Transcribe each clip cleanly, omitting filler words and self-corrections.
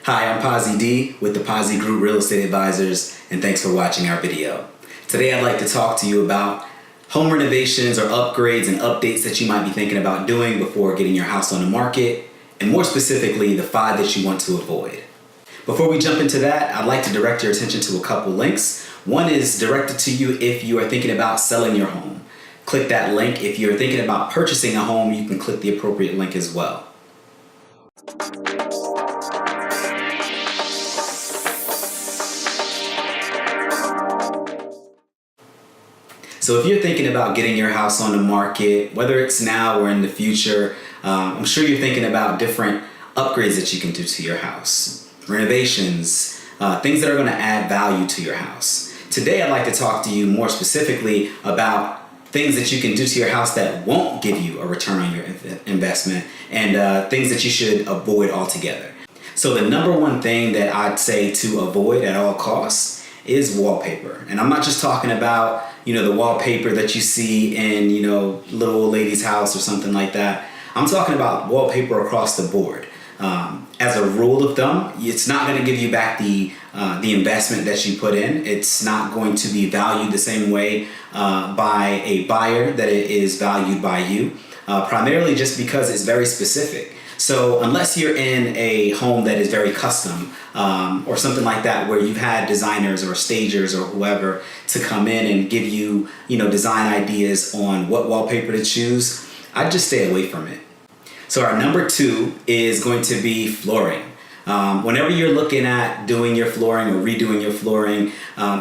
Hi, I'm Pazi D with the Pazi Group Real Estate Advisors, and thanks for watching our video. Today I'd like to talk to you about home renovations or upgrades and updates that you might be thinking about doing before getting your house on the market, and more specifically, the 5 that you want to avoid. Before we jump into that, I'd like to direct your attention to a couple links. One is directed to you if you are thinking about selling your home. Click that link. If you're thinking about purchasing a home, you can click the appropriate link as well. So if you're thinking about getting your house on the market, whether it's now or in the future, I'm sure you're thinking about different upgrades that you can do to your house, renovations, things that are going to add value to your house. Today I'd like to talk to you more specifically about things that you can do to your house that won't give you a return on your investment, and things that you should avoid altogether. So the number one thing that I'd say to avoid at all costs is wallpaper. And I'm not just talking about, the wallpaper that you see in, little old lady's house or something like that. I'm talking about wallpaper across the board. As a rule of thumb, it's not going to give you back the investment that you put in. It's not going to be valued the same way by a buyer that it is valued by you, primarily just because it's very specific. So unless you're in a home that is very custom or something like that, where you've had designers or stagers or whoever to come in and give you, design ideas on what wallpaper to choose, I'd just stay away from it. So our number 2 is going to be flooring. Whenever you're looking at doing your flooring or redoing your flooring,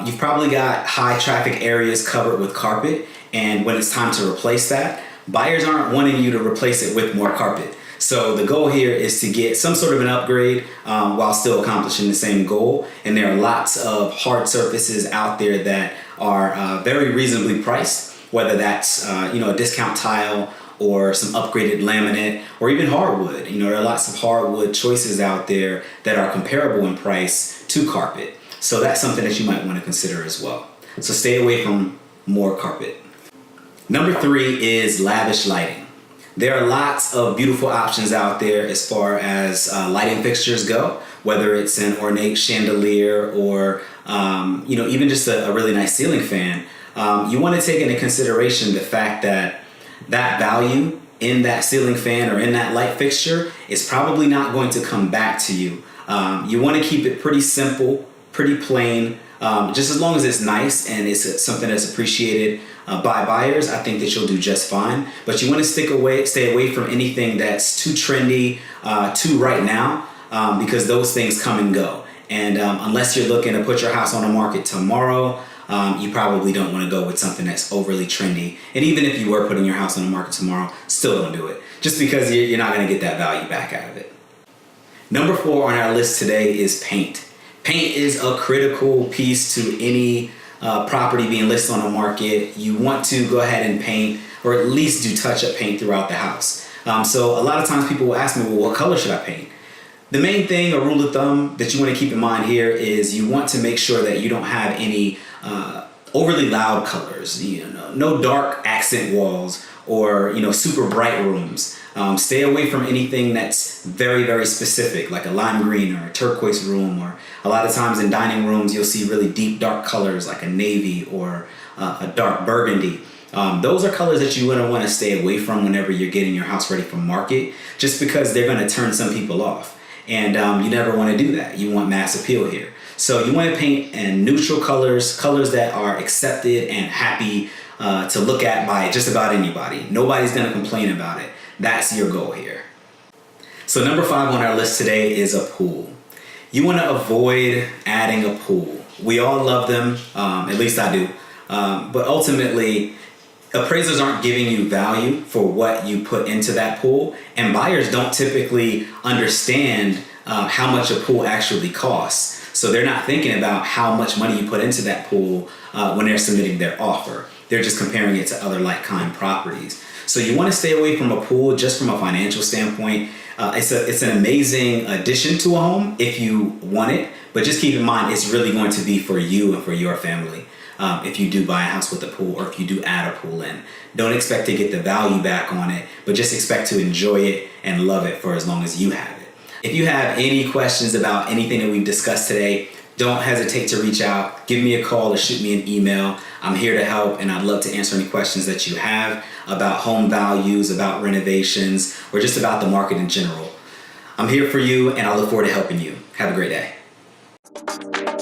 you've probably got high traffic areas covered with carpet, and when it's time to replace that, buyers aren't wanting you to replace it with more carpet. So the goal here is to get some sort of an upgrade while still accomplishing the same goal. And there are lots of hard surfaces out there that are very reasonably priced, whether that's a discount tile or some upgraded laminate or even hardwood. There are lots of hardwood choices out there that are comparable in price to carpet. So that's something that you might want to consider as well. So stay away from more carpet. Number 3 is lavish lighting. There are lots of beautiful options out there as far as lighting fixtures go, whether it's an ornate chandelier or even just a really nice ceiling fan. You want to take into consideration the fact that value in that ceiling fan or in that light fixture is probably not going to come back to you. You want to keep it pretty simple, pretty plain, just as long as it's nice and it's something that's appreciated by buyers. I think that you'll do just fine. But you want to stay away from anything that's too trendy, too right now, because those things come and go. And unless you're looking to put your house on the market tomorrow, you probably don't want to go with something that's overly trendy. And even if you were putting your house on the market tomorrow, still don't do it, just because you're not going to get that value back out of it. Number 4 on our list today is paint. Paint is a critical piece to any property being listed on the market. You want to go ahead and paint, or at least do touch-up paint throughout the house. So a lot of times people will ask me, well, what color should I paint? The main thing, or rule of thumb, that you want to keep in mind here is you want to make sure that you don't have any overly loud colors. No dark accent walls or super bright rooms. Stay away from anything that's very, very specific, like a lime green or a turquoise room, or a lot of times in dining rooms you'll see really deep dark colors like a navy or a dark burgundy. Those are colors that you're going to want to stay away from whenever you're getting your house ready for market, just because they're going to turn some people off. And you never want to do that. You want mass appeal here. So you want to paint in neutral colors that are accepted and happy to look at by just about anybody. Nobody's going to complain about it. That's your goal here. So number 5 on our list today is a pool. You want to avoid adding a pool. We all love them, at least I do. But ultimately, appraisers aren't giving you value for what you put into that pool, and buyers don't typically understand how much a pool actually costs. So they're not thinking about how much money you put into that pool when they're submitting their offer. They're just comparing it to other like-kind properties. So you want to stay away from a pool just from a financial standpoint. It's an amazing addition to a home if you want it, but just keep in mind it's really going to be for you and for your family. If you do buy a house with a pool, or if you do add a pool in, don't expect to get the value back on it, but just expect to enjoy it and love it for as long as you have it. If you have any questions about anything that we've discussed today, don't hesitate to reach out. Give me a call or shoot me an email. I'm here to help, and I'd love to answer any questions that you have about home values, about renovations, or just about the market in general. I'm here for you, and I look forward to helping you. Have a great day.